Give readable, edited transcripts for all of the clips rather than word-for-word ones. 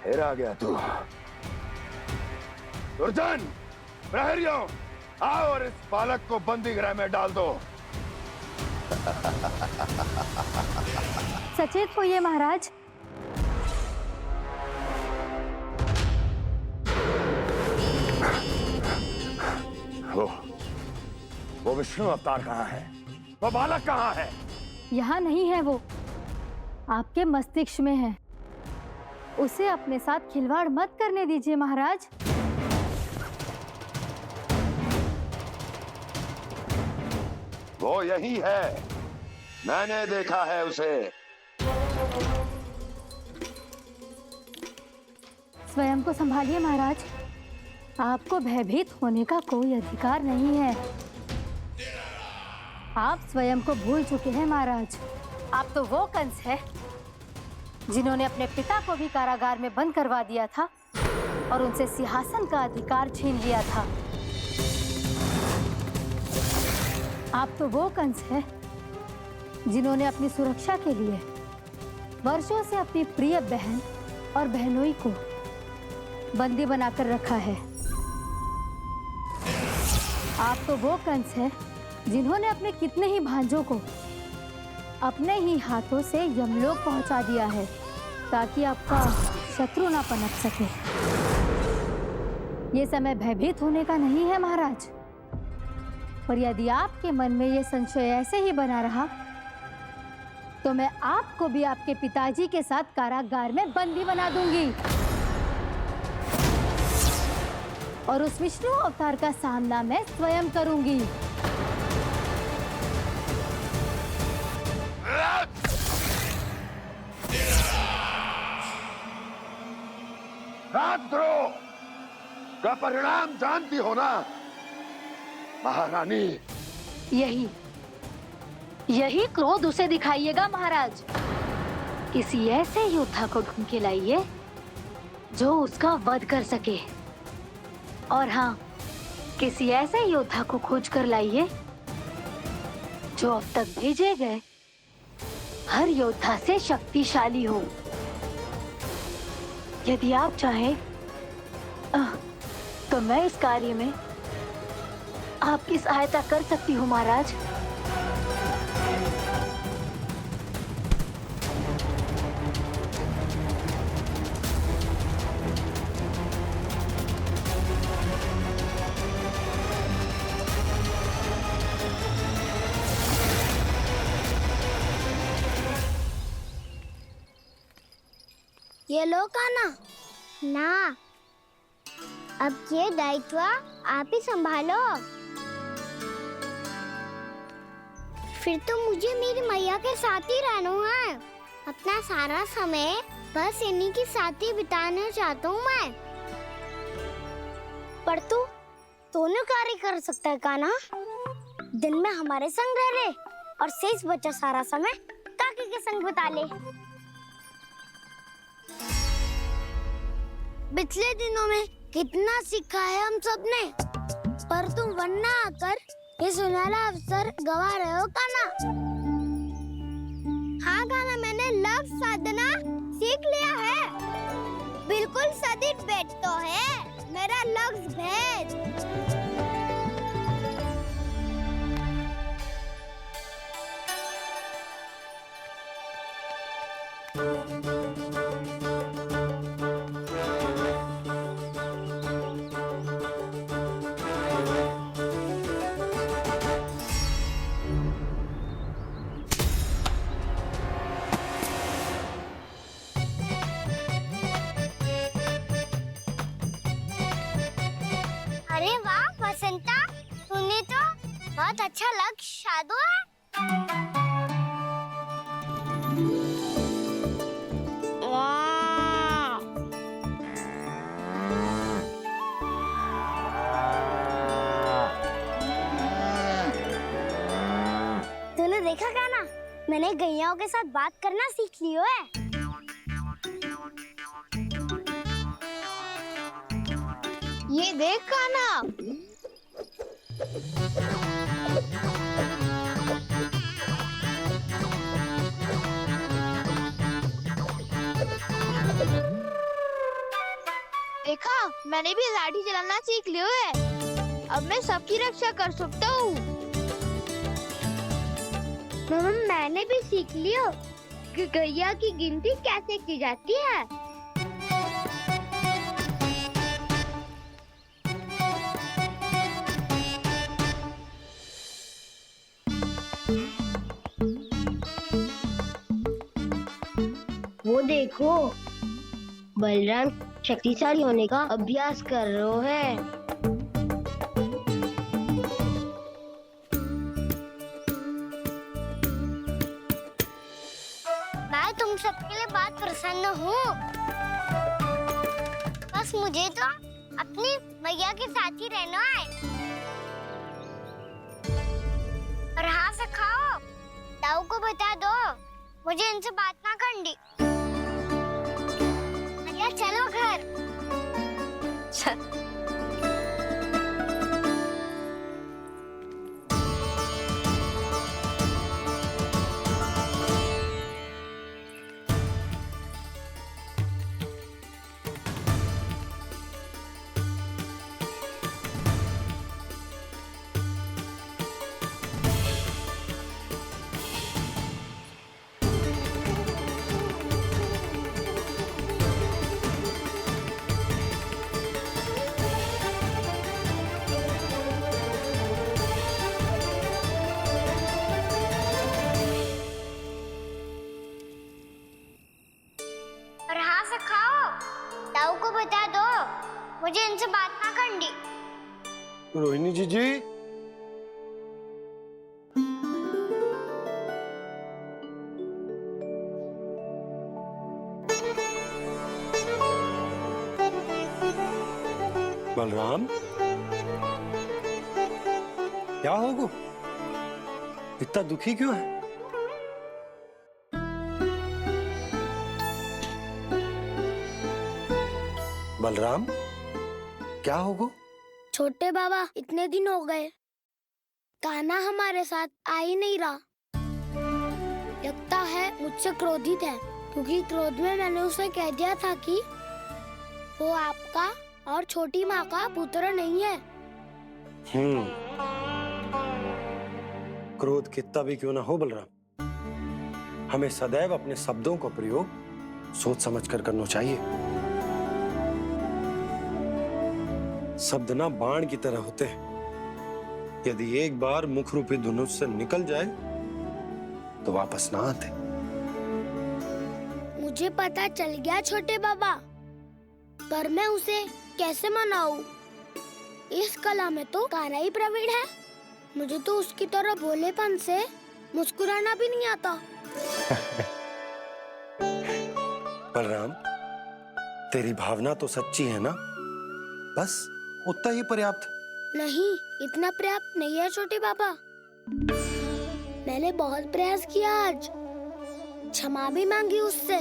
फिर आ गया तू। दुर्जन, प्रहरियों, आओ और इस बालक को बंदी गृह में डाल दो। सचेत होइए महाराज। वो विष्णु अवतार कहाँ है? वो बालक कहाँ है? यहाँ नहीं है वो, आपके मस्तिष्क में है। उसे अपने साथ खिलवाड़ मत करने दीजिए महाराज। वो यही है, मैंने देखा है उसे। स्वयं को संभालिए महाराज, आपको भयभीत होने का कोई अधिकार नहीं है। आप स्वयं को भूल चुके हैं महाराज। आप तो वो कंस है जिन्होंने अपने पिता को भी कारागार में बंद करवा दिया था और उनसे सिंहासन का अधिकार छीन लिया था। आप तो वो कंस है जिन्होंने अपनी सुरक्षा के लिए वर्षों से अपनी प्रिय बहन और बहनोई को बंदी बनाकर रखा है। आप तो वो कंस है जिन्होंने अपने कितने ही भांजों को अपने ही हाथों से यमलोक पहुंचा दिया है ताकि आपका शत्रु ना पनप सके। ये समय भयभीत होने का नहीं है महाराज, और यदि आपके मन में ये संशय ऐसे ही बना रहा तो मैं आपको भी आपके पिताजी के साथ कारागार में बंदी बना दूंगी और उस विष्णु अवतार का सामना मैं स्वयं करूंगी। राजद्रोह का परिणाम जानती हो ना महारानी? यही क्रोध उसे दिखाइएगा महाराज। किसी ऐसे योद्धा को ढूंढ के लाइए जो उसका वध कर सके, और हाँ, किसी ऐसे योद्धा को खोज कर लाइए जो अब तक भेजे गए हर योद्धा से शक्तिशाली हो। यदि आप चाहें तो मैं इस कार्य में आपकी सहायता कर सकती हूँ महाराज। ये लो कान्हा। ना, अब ये दायित्व आप ही संभालो। फिर तो मुझे मेरी मैया के साथ ही रहना है। अपना सारा समय बस इन्हीं के साथ ही बिताना चाहता हूँ मैं। पर तू दोनों कार्य कर सकता है कान्हा। दिन में हमारे संग रह ले और शेष बचा सारा समय काकी के संग बिता ले। पिछले दिनों में कितना सीखा है हम सबने, पर तुम वरना आकर ये सुनहरा अवसर गवा रहे हो कान्हा। हाँ कान्हा, मैंने लफ्ज साधना सीख लिया है। बिल्कुल सदित भेद तो है मेरा लफ्ज भेद। अरे वाह वसंता, तूने तो बहुत अच्छा लक्ष्य साधा है। वाह! तूने देखा कान्हा, मैंने गैयाओं के साथ बात करना सीख लियो है। ये देख कान्हा। मैंने भी लाठी चलाना सीख लिया है। अब मैं सबकी रक्षा कर सकता हूँ। मम्मा मैंने भी सीख लिया कि गैया की गिनती कैसे की जाती है। वो देखो, बलराम शक्तिशाली होने का अभ्यास कर रहे हैं। मैं तुम सबके लिए बहुत प्रसन्न हूँ। बस मुझे तो अपनी मैया के साथ ही रहना है। और हाँ से खाओ, ताऊ को बता दो मुझे इनसे बात ना करनी। मैया चलो घर। और हाँ से खाओ, ताऊ को बता दो मुझे इनसे बात ना करनी। रोहिणी जी बलराम, क्या होगा? इतना दुखी क्यों है? बलराम, क्या होगा? छोटे बाबा, इतने दिन हो गए कान्हा हमारे साथ आ ही नहीं रहा। लगता है मुझसे क्रोधित है, क्योंकि क्रोध में मैंने उसे कह दिया था कि वो आपका और छोटी माँ का पुत्र नहीं है। क्रोध कितना भी क्यों ना हो बलराम, हमें सदैव अपने शब्दों का प्रयोग सोच समझकर करना चाहिए। शब्द ना बाण की तरह होते हैं, यदि एक बार मुख रूपी धनुष से निकल जाए तो वापस ना आते। मुझे पता चल गया छोटे बाबा, पर मैं उसे कैसे मनाऊं? इस कला में तो कान्हा ही प्रवीण है। मुझे तो उसकी तरह भोलेपन से मुस्कुराना भी नहीं आता। बलराम, तेरी भावना तो सच्ची है ना, बस उतना ही पर्याप्त। नहीं, इतना पर्याप्त नहीं है छोटे बाबा। मैंने बहुत प्रयास किया आज, क्षमा भी मांगी उससे,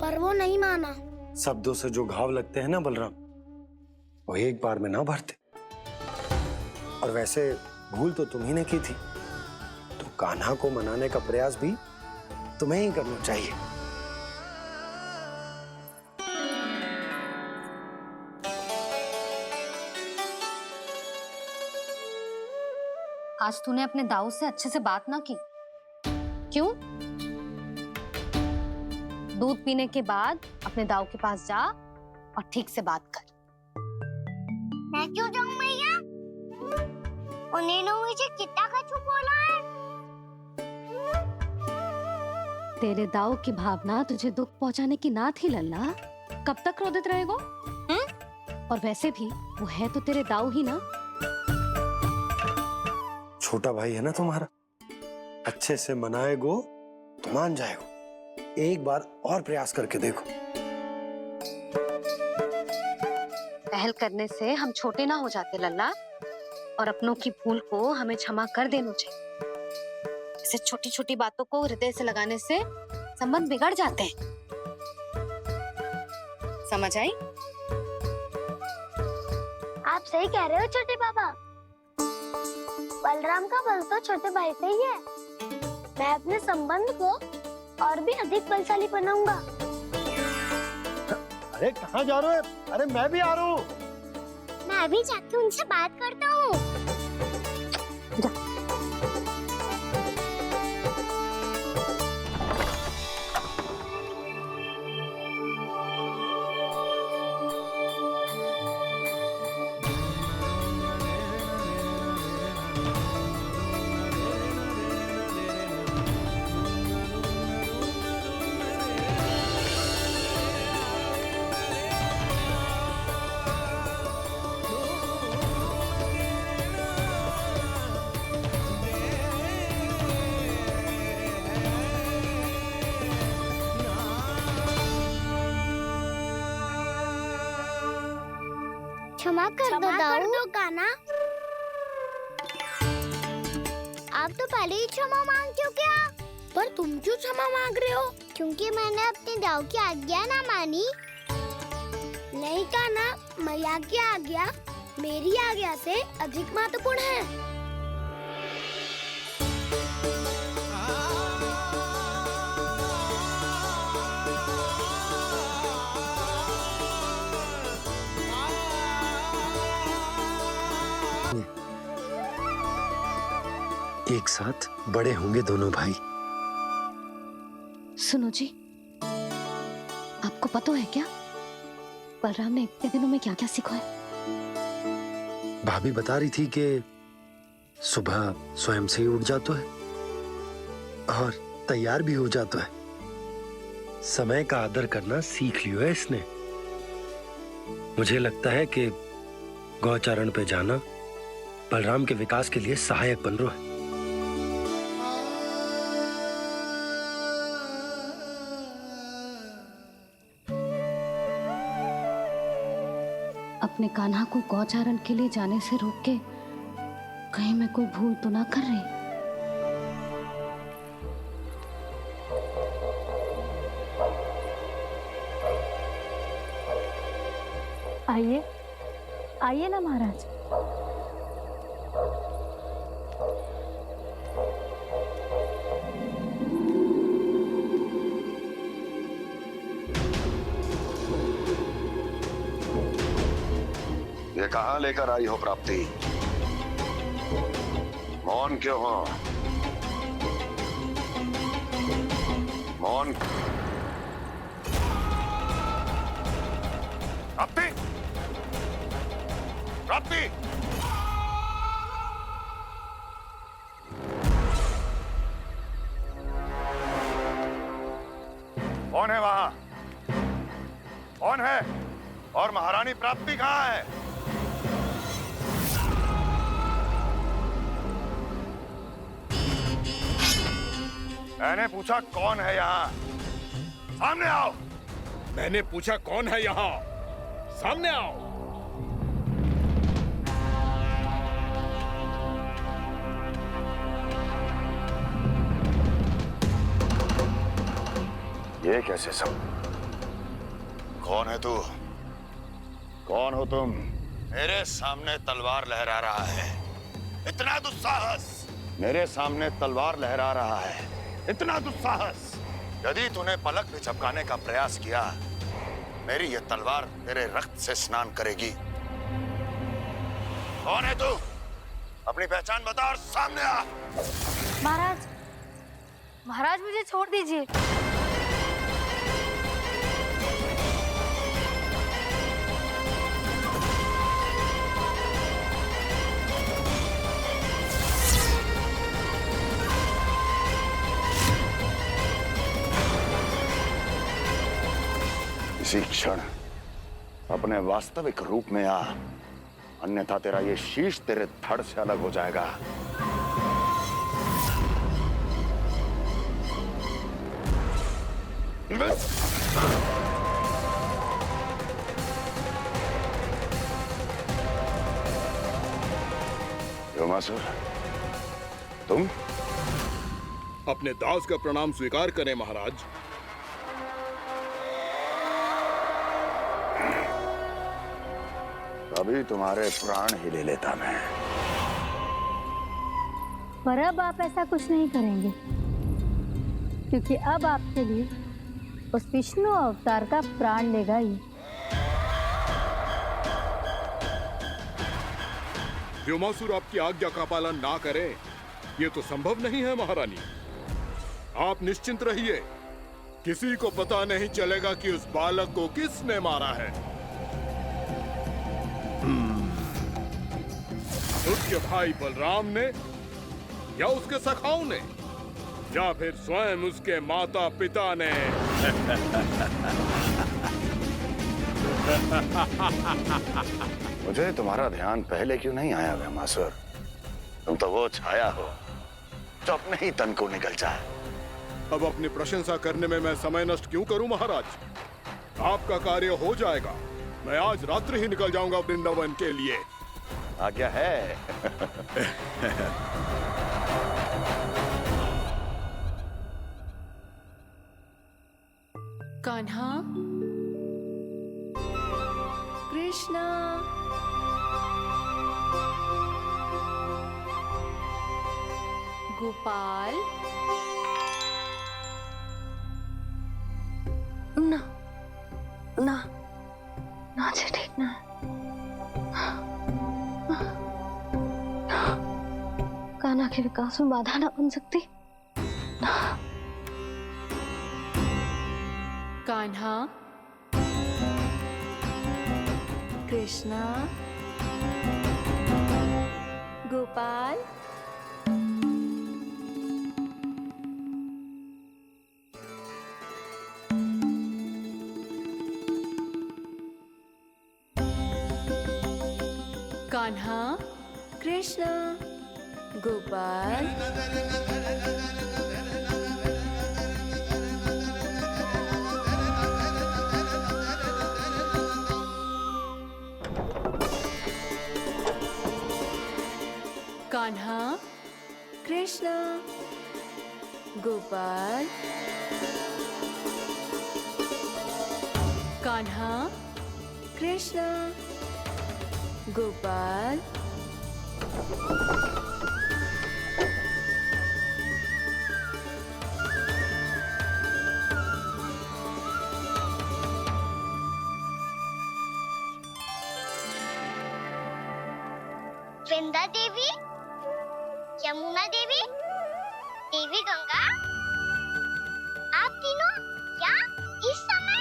पर वो नहीं माना। शब्दों से जो घाव लगते हैं ना बलराम, वो एक बार में ना भरते। और वैसे भूल तो तुम्ही ने की थी, तो कान्हा को मनाने का प्रयास भी तुम्हें ही करना चाहिए। आज तूने अपने दाऊ से अच्छे से बात ना की, क्यों? दूध पीने के बाद अपने दाऊ के पास जा और ठीक से बात कर। मैं क्यों जाऊं मैया? उन्हें मुझे कितना कछु बोला है। तेरे दाऊ की भावना तुझे दुख पहुंचाने की ना थी लल्ला। कब तक क्रोधित रहेगो? और वैसे भी वो है तो तेरे दाऊ ही ना। छोटा भाई है ना तुम्हारा, अच्छे से मनाएगो तो मान जाएगो। एक बार और प्रयास करके देखो। पहल करने से हम छोटे ना हो जाते लल्ला, और अपनों की भूल को हमें क्षमा कर देना चाहिए। ऐसे छोटी छोटी बातों को हृदय से लगाने से संबंध बिगड़ जाते हैं। समझ आई? आप सही कह रहे हो छोटे बाबा। बलराम का बल तो छोटे भाई से ही है। मैं अपने संबंध को और भी अधिक बलशाली बनाऊंगा। अरे कहाँ जा रहे हो? अरे मैं भी आ रहा हूँ। मैं भी जाके उनसे बात करता हूँ। क्षमा कर दो कान्हा। आप तो पहले ही क्षमा मांगते हो क्या? पर तुम क्यों क्षमा मांग रहे हो? क्योंकि मैंने अपने दाऊ की आज्ञा ना मानी। नहीं कान्हा, मैया की आज्ञा मेरी आज्ञा से अधिक महत्वपूर्ण है। एक साथ बड़े होंगे दोनों भाई। सुनो जी, आपको पता है क्या बलराम ने इतने दिनों में क्या क्या सीखा है? भाभी बता रही थी कि सुबह स्वयं से ही उठ जाता है और तैयार भी हो जाता है। समय का आदर करना सीख लियो है इसने। मुझे लगता है कि गौचरण पे जाना बलराम के विकास के लिए सहायक बन रहा है। अपने कान्हा को गौचारण के लिए जाने से रोक के कहीं मैं कोई भूल तो ना कर रही? आइए आइए ना महाराज। ये कहाँ लेकर आई हो प्राप्ति? मौन क्यों हो? मौन। प्राप्ति, प्राप्ति, कौन है वहां? कौन है? और महारानी प्राप्ति कहाँ है? मैंने पूछा कौन है यहाँ? सामने आओ। मैंने पूछा कौन है यहाँ? सामने आओ। ये कैसे सब? कौन है तू? कौन हो तुम? मेरे सामने तलवार लहरा रहा है। इतना दुस्साहस! मेरे सामने तलवार लहरा रहा है। इतना दुस्साहस! यदि तूने पलक भी झपकाने का प्रयास किया, मेरी ये तलवार तेरे रक्त से स्नान करेगी। कौन है तू? अपनी पहचान बता और सामने आ। महाराज, महाराज मुझे छोड़ दीजिए। इसी क्षण अपने वास्तविक रूप में आ, अन्यथा तेरा ये शीश तेरे धड़ से अलग हो जाएगा। योमासुर, तुम? अपने दास का प्रणाम स्वीकार करें महाराज। अभी तुम्हारे प्राण ही ले लेता मैं। पर अब आप ऐसा कुछ नहीं करेंगे, क्योंकि अब आपके लिए उस विष्णु अवतार का प्राण लेगा ही। व्योमासुर आपकी आज्ञा का पालन ना करे, ये तो संभव नहीं है महारानी। आप निश्चिंत रहिए, किसी को पता नहीं चलेगा कि उस बालक को किसने मारा है। उसके भाई बलराम ने, या उसके सखाओं ने, या फिर स्वयं उसके माता पिता ने। मुझे तुम्हारा ध्यान पहले क्यों नहीं आया व्योमासुर? तुम तो वो छाया हो जो अपने ही तन को निगल जाए। अब अपनी प्रशंसा करने में मैं समय नष्ट क्यों करूं महाराज? आपका कार्य हो जाएगा। मैं आज रात्रि ही निकल जाऊंगा वृंदावन के लिए। आज्ञा है। कान्हा, कृष्णा, गोपाल। ना ना ना जी, ठीक ना। कान्हा के विकास में बाधा ना बन सकती। कान्हा, कृष्णा, गोपाल। कान्हा, कृष्णा, गोपाल। कान्हा, कृष्णा, गोपाल। कान्हा, कृष्णा, गोपाल। वृंदा देवी, यमुना देवी, देवी गंगा, आप तीनों यहाँ इस समय?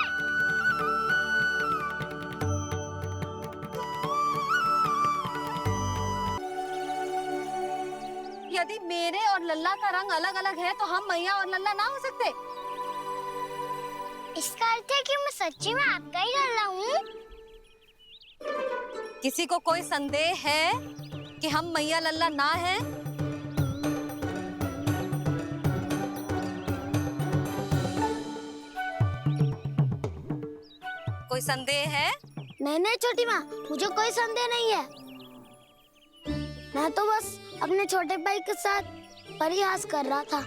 यदि मेरे और लल्ला का रंग अलग अलग है तो हम मैया और लल्ला ना हो सकते? इसका अर्थ है कि मैं सच्ची में आपका ही लल्ला हूँ? किसी को कोई संदेह है कि हम मैया लल्ला ना हैं? कोई संदेह है? नहीं नहीं छोटी माँ, मुझे कोई संदेह नहीं है। मैं तो बस अपने छोटे भाई के साथ परिहास कर रहा था।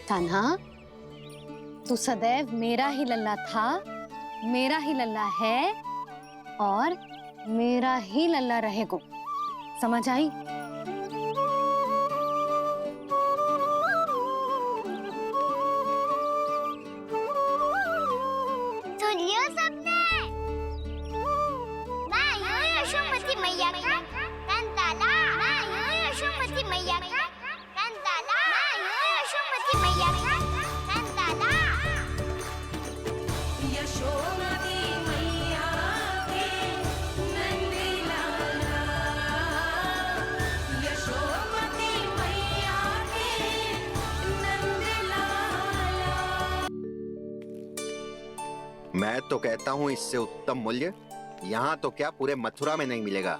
कान्हा, तू सदैव मेरा ही लल्ला था, मेरा ही लल्ला है और मेरा ही लल्ला रहेगा। समझ आई? सुनियो सबने, मैं हूँ यशोमती मैया का कंताला। मैं हूँ यशोमती मैया का कंताला। मैं हूँ यशोमती मैया का कंताला। यशोमती मैया के नंदी लाला, यशोमती मैया के नंदी लाला। मैं तो कहता हूँ इससे उत्तम मूल्य यहाँ तो क्या पूरे मथुरा में नहीं मिलेगा।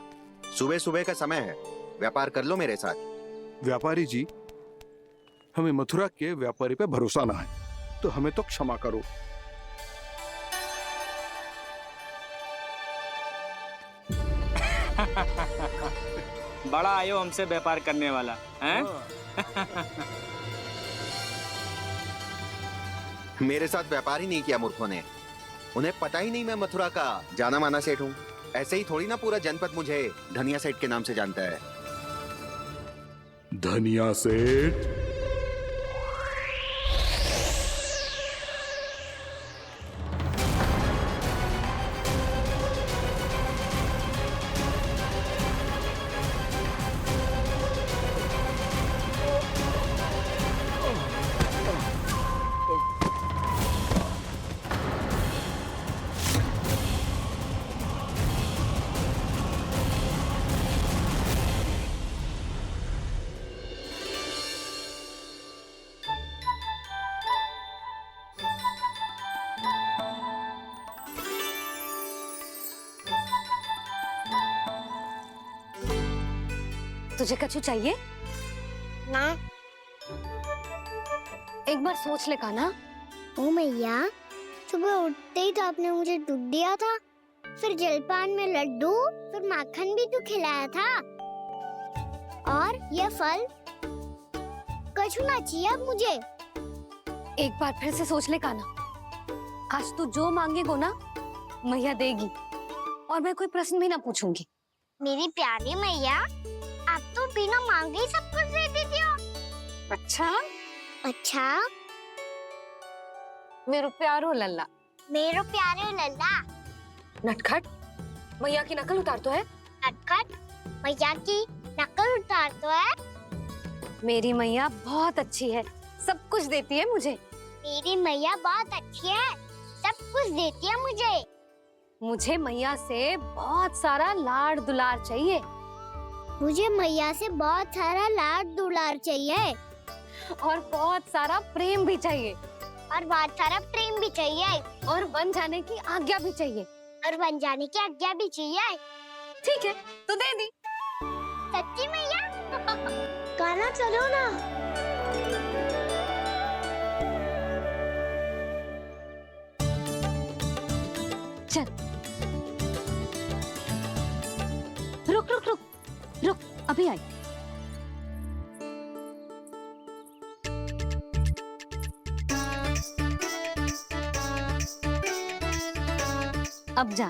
सुबह सुबह का समय है, व्यापार कर लो मेरे साथ। व्यापारी जी, हमें मथुरा के व्यापारी पे भरोसा ना है, तो हमें तो क्षमा करो। बड़ा आयो हमसे व्यापार करने वाला हैं? मेरे साथ व्यापार ही नहीं किया मूर्खों ने। उन्हें पता ही नहीं मैं मथुरा का जाना माना सेठ हूँ। ऐसे ही थोड़ी ना पूरा जनपद मुझे धनिया सेठ के नाम से जानता है। धनिया सेठ? तुझे कछु चाहिए? ना। एक बार सोच ले कान्हा। ओ मैया, सुबह उठते ही तो आपने मुझे दूध दिया था, फिर जलपान में लड्डू, फिर माखन भी तो खिलाया था। और ये फल कछु ना चाहिए अब मुझे। एक बार फिर से सोच ले कान्हा। आज तू जो मांगेगो ना, मैया देगी, और मैं कोई प्रश्न भी ना पूछूंगी। मेरी प्यारी मैया, आप तो बिना मांगे ही सब कुछ दे देती हो। अच्छा, अच्छा, मेरो प्यारो लल्ला। मेरो प्यारे लल्ला। नटखट, मैया की नकल उतार तो है। नटखट, मैया की नकल उतार तो है। मेरी मैया बहुत अच्छी है, सब कुछ देती है मुझे। मेरी मैया बहुत अच्छी है, सब कुछ देती है मुझे। मुझे मैया से बहुत सारा लाड दुलार चाहिए। मुझे मैया से बहुत सारा लाड दुलार चाहिए। और बहुत सारा प्रेम भी चाहिए। और बहुत सारा प्रेम भी चाहिए। और बन जाने की आज्ञा भी चाहिए। और बन जाने की आज्ञा भी चाहिए। ठीक है, तो दे दी। सच्ची मैया? गाना चलो ना। चल, रुक रुक रुक रुक, अभी आई। अब जा।